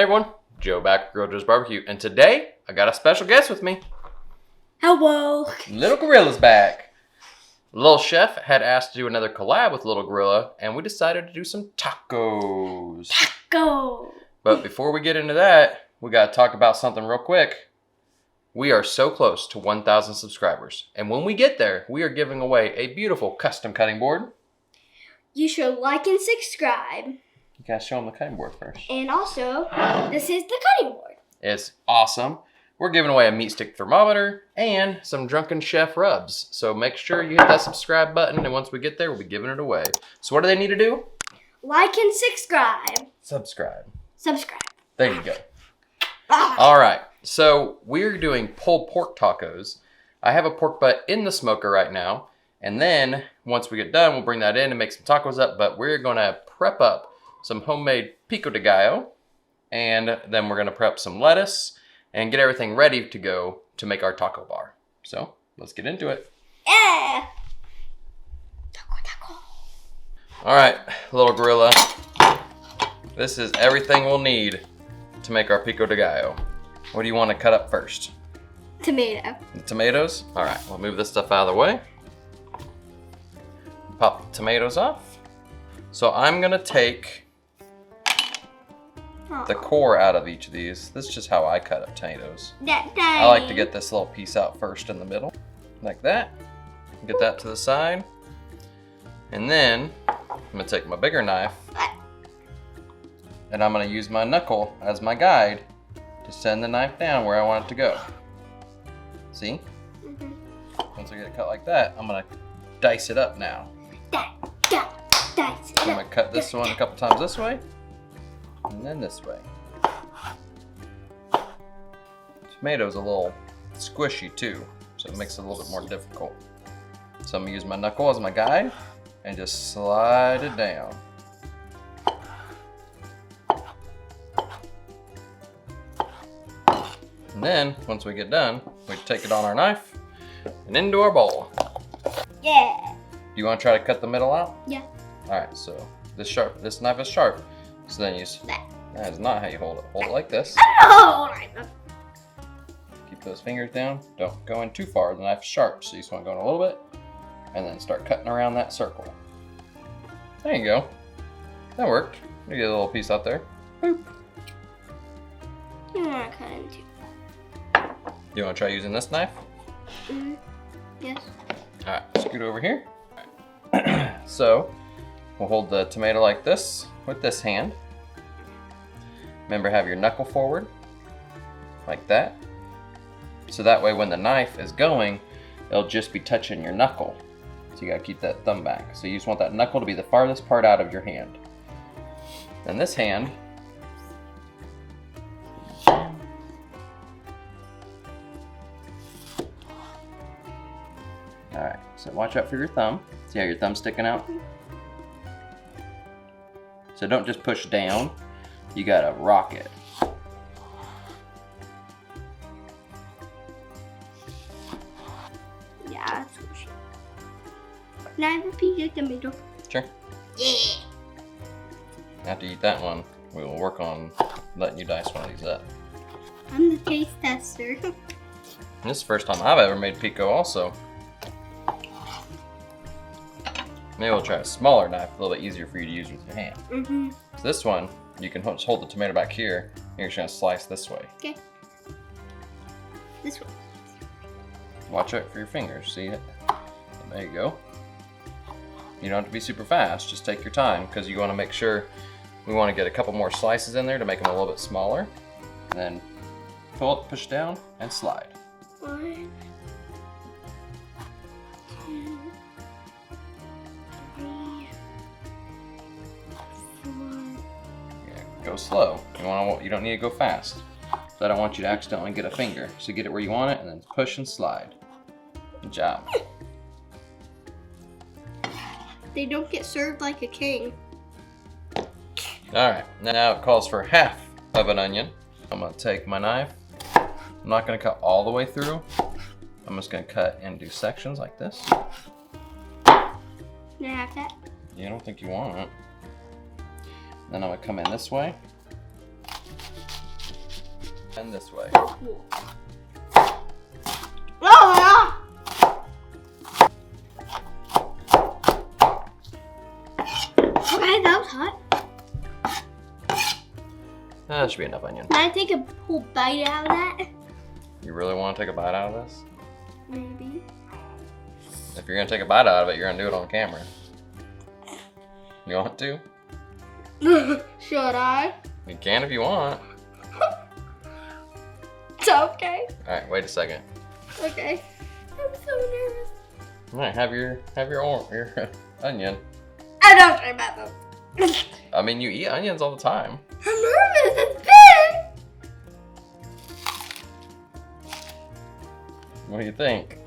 Hey everyone, Joe back with Girl Joe's Barbecue, and today I got a special guest with me. Hello. Little Gorilla's back. Little Chef had asked to do another collab with Little Gorilla, and we decided to do some tacos. Taco. But before we get into that, we gotta talk about something real quick. We are so close to 1,000 subscribers, and when we get there, we are giving away a beautiful custom cutting board. You should like and subscribe. You gotta show them the cutting board first. And also, this is the cutting board. It's awesome. We're giving away a MeatStick Thermometer and some Drunken Chef rubs. So make sure you hit that subscribe button, and once we get there, we'll be giving it away. So what do they need to do? Like and subscribe. Subscribe. Subscribe. There you go. All right, so we're doing pulled pork tacos. I have a pork butt in the smoker right now, and then once we get done, we'll bring that in and make some tacos up, but we're gonna prep up some homemade pico de gallo, and then we're gonna prep some lettuce and get everything ready to go to make our taco bar. So let's get into it. Yeah. Taco, taco. All right, Little Gorilla, this is everything we'll need to make our pico de gallo. What do you want to cut up first? Tomato. The tomatoes? All right, we'll move this stuff out of the way. Pop the tomatoes off. So I'm gonna take the core out of each of these. This is just how I cut up tomatoes. I like to get this little piece out first in the middle, like that. Get that to the side. And then I'm gonna take my bigger knife and I'm gonna use my knuckle as my guide to send the knife down where I want it to go. See? Once I get it cut like that, I'm gonna dice it up now. Dice. I'm gonna cut this one a couple times this way, and then this way. Tomato's a little squishy too, so it makes it a little bit more difficult. So I'm gonna use my knuckle as my guide and just slide it down. And then, once we get done, we take it on our knife and into our bowl. Yeah. Do you want to try to cut the middle out? Yeah. All right, so this knife is sharp. So then that is not how you hold it. Hold it like this. Oh. Keep those fingers down. Don't go in too far. The knife's sharp, so you just want to go in a little bit and then start cutting around that circle. There you go. That worked. You get a little piece out there. Boop. You want to cut into. Do you want to try using this knife? Yes. All right, scoot over here. All right. So we'll hold the tomato like this with this hand. Remember, have your knuckle forward like that. So that way when the knife is going, it'll just be touching your knuckle. So you gotta keep that thumb back. So you just want that knuckle to be the farthest part out of your hand. And this hand, all right, so watch out for your thumb. See how your thumb's sticking out? So don't just push down, you gotta rock it. Yeah, that's what she. Can I have a piece of tomato? Sure. Yeah. After you eat that one, we will work on letting you dice one of these up. I'm the taste tester. And this is the first time I've ever made pico also. Maybe we'll try a smaller knife, a little bit easier for you to use with your hand. So this one, you can just hold the tomato back here, and you're just gonna slice this way. Okay. This one. Watch out for your fingers, see it? There you go. You don't have to be super fast, just take your time, because you wanna make sure, we wanna get a couple more slices in there to make them a little bit smaller. And then pull it, push down, and slide. 1, 2, 3, 4. Yeah, go slow. You don't need to go fast. So I don't want you to accidentally get a finger. So get it where you want it, and then push and slide. Good job. They don't get served like a king. All right, now it calls for half of an onion. I'm gonna take my knife. I'm not gonna cut all the way through. I'm just gonna cut into sections like this. Can I have that? You don't think you want it. Then I'm gonna come in this way. And this way. So cool. Oh, okay, that was hot. That should be enough onion. Can I take a whole bite out of that? You really want to take a bite out of this? Maybe. If you're gonna take a bite out of it, you're gonna do it on camera. You want to? Should I? You can if you want. It's okay. All right, wait a second. Okay. I'm so nervous. All right, have your onion. I don't care about them. I mean, you eat onions all the time. I'm nervous. It's big. What do you think?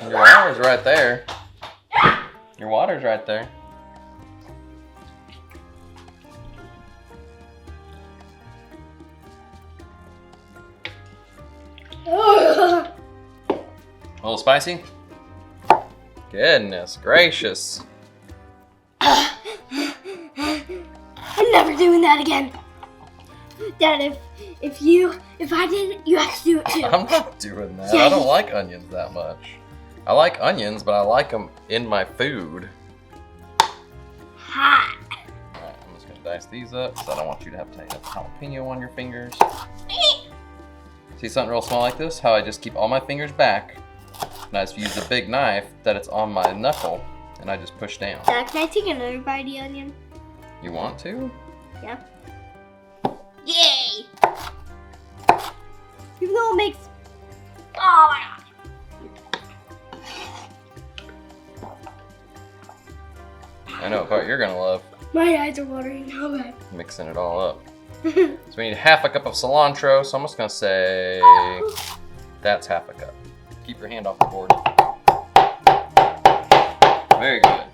Your water's right there. Your water's right there. A little spicy? Goodness gracious. I'm never doing that again. Dad, if I did it, you have to do it too. I'm not doing that. Yeah, I don't like onions that much. I like onions, but I like them in my food. Hot. Alright, I'm just gonna dice these up because I don't want you to have to have jalapeno on your fingers. See something real small like this? How I just keep all my fingers back and I just use the big knife that it's on my knuckle and I just push down. Dad, can I take another bite of the onion? You want to? Yeah. Yay! Even though it makes... Oh my god. I know what part you're gonna love. My eyes are watering so bad. Mixing it all up. So we need half a cup of cilantro, so I'm just gonna say that's half a cup. Keep your hand off the board. Very good.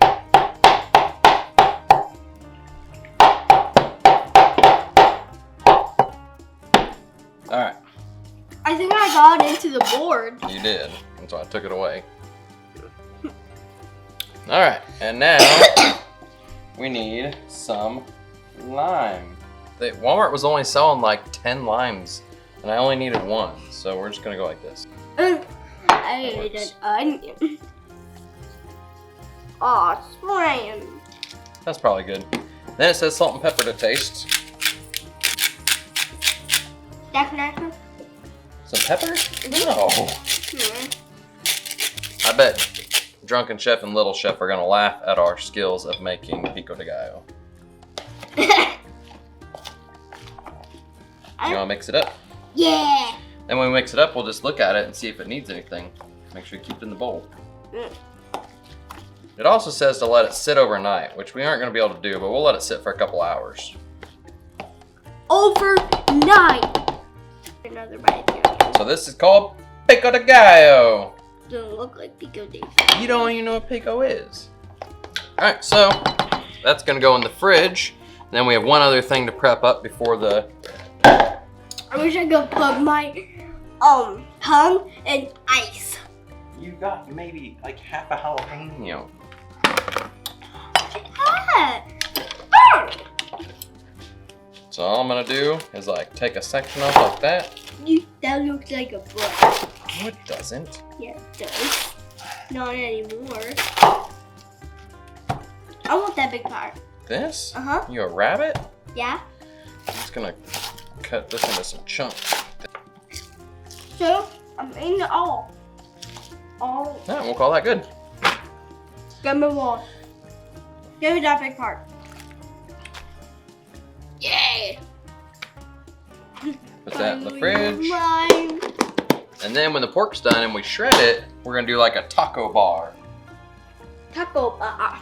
Alright, I think I got into the board. you did. That's why I took it away. Alright, and now we need some lime. Walmart was only selling like 10 limes, and I only needed one, so we're just gonna go like this. I ate an onion. Aw, slam. That's probably good. Then it says salt and pepper to taste. That's nice. Some pepper? No. Hmm. I bet Drunken Chef and Little Chef are gonna laugh at our skills of making pico de gallo. You wanna mix it up? Yeah. Then when we mix it up, we'll just look at it and see if it needs anything. Make sure you keep it in the bowl. Mm. It also says to let it sit overnight, which we aren't gonna be able to do, but we'll let it sit for a couple hours. Overnight. Another bite. So this is called pico de gallo. Doesn't look like pico de. You don't even know what pico is. All right, so that's gonna go in the fridge. Then we have one other thing to prep up before the... I wish I could put my tongue in ice. You got maybe like half a jalapeno. Ah. So all I'm gonna do is like take a section off like that. That looks like a butt. No, it doesn't. Yeah, it does. Not anymore. I want that big part. This? Uh-huh. You a rabbit? Yeah. I'm just gonna cut this into some chunks. So, I'm eating it all. All. Yeah, we'll call that good. Gonna move on. Give me that big part. Yay! Put that in the fridge. Lime. And then when the pork's done and we shred it, we're gonna do like a taco bar. Taco bar.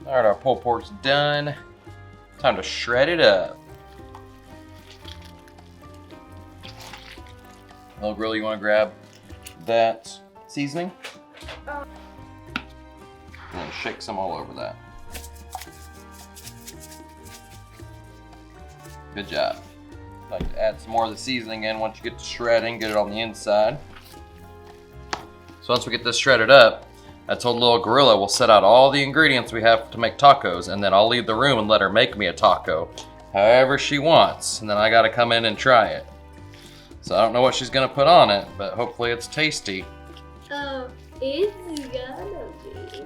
All right, our pulled pork's done. Time to shred it up. Oh, really? You want to grab that seasoning? And then shake some all over that. Good job. Like to add some more of the seasoning in once you get to shredding, get it on the inside. So once we get this shredded up, I told little gorilla we'll set out all the ingredients we have to make tacos, and then I'll leave the room and let her make me a taco, however she wants, and then I gotta come in and try it. So I don't know what she's gonna put on it, but hopefully it's tasty. Oh, it's gonna be.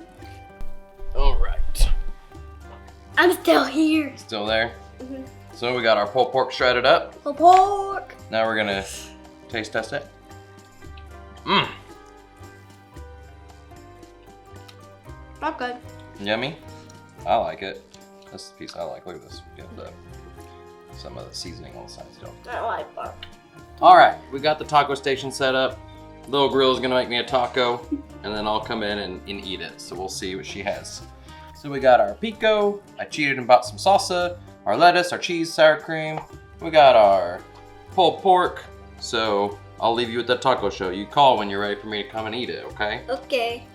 All right. I'm still here. Still there? Mm-hmm. So we got our pulled pork shredded up. Pulled pork. Now we're gonna taste test it. Mmm. Not good. Yummy. I like it. This is the piece I like. Look at this. We got some of the seasoning on the side still. I don't like pork. All right, we got the taco station set up. Little Grill's gonna make me a taco, and then I'll come in and eat it. So we'll see what she has. So we got our pico. I cheated and bought some salsa, our lettuce, our cheese, sour cream. We got our pulled pork. So I'll leave you with the taco show. You call when you're ready for me to come and eat it, okay? Okay.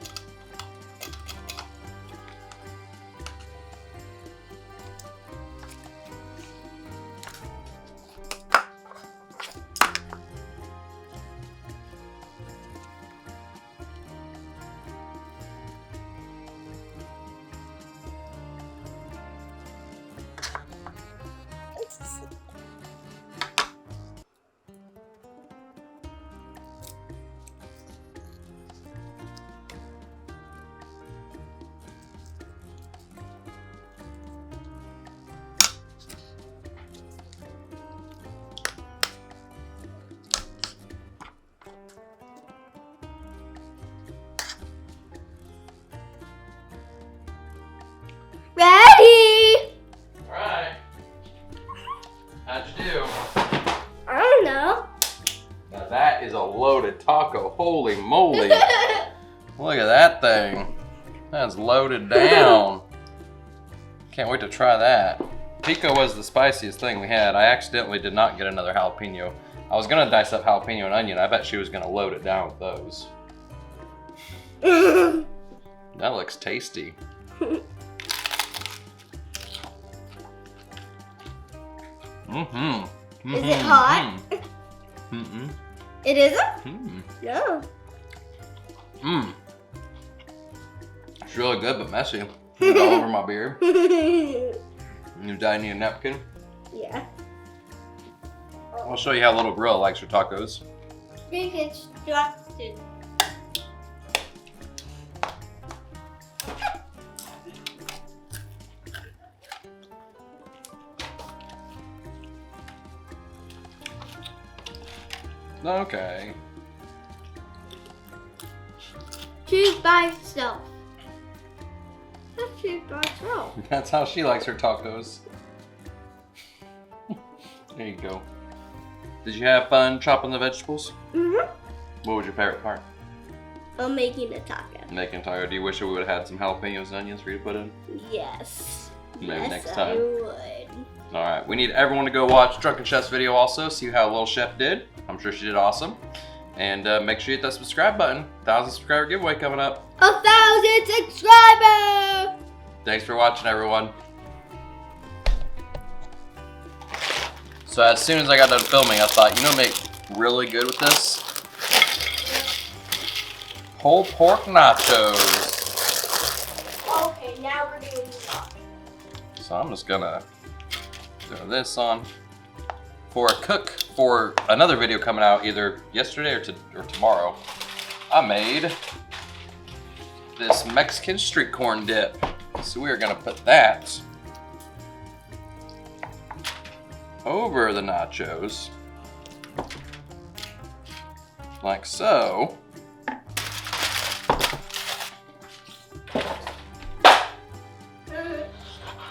Ready? All right. How'd you do? I don't know. Now that is a loaded taco. Holy moly. Look at that thing. That's loaded down. Can't wait to try that. Pico was the spiciest thing we had. I accidentally did not get another jalapeno. I was gonna dice up jalapeno and onion. I bet she was gonna load it down with those. That looks tasty. Mm-hmm. Is it hot? Mm-mm. It isn't? Mm. No. Mmm. It's really good, but messy. It's all over my beard. You need a napkin? Yeah. I'll show you how little Gorilla likes her tacos. Think it's distracted. Okay. Choose by itself. Let's choose by itself. That's how she likes her tacos. There you go. Did you have fun chopping the vegetables? Mm-hmm. What was your favorite part? I'm making a taco. Making taco. Do you wish we would have had some jalapenos and onions for you to put in? Yes. Maybe yes, next I time. would. All right, we need everyone to go watch Drunken Chef's video also, see how Little Chef did. I'm sure she did awesome. And make sure you hit that subscribe button. 1,000 subscriber giveaway coming up. 1,000 subscribers! Thanks for watching, everyone. So as soon as I got done filming, I thought, you know, make really good with this? Pulled pork nachos. Okay, now we're doing nachos. So I'm just gonna throw this on. For a cook, for another video coming out either yesterday or tomorrow, I made this Mexican street corn dip. So we are gonna put that over the nachos, like so.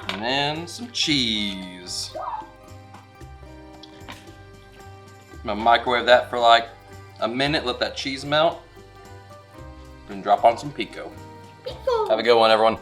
And then some cheese. I'm gonna microwave that for like a minute, let that cheese melt, then drop on some pico. Pico. Have a good one, everyone.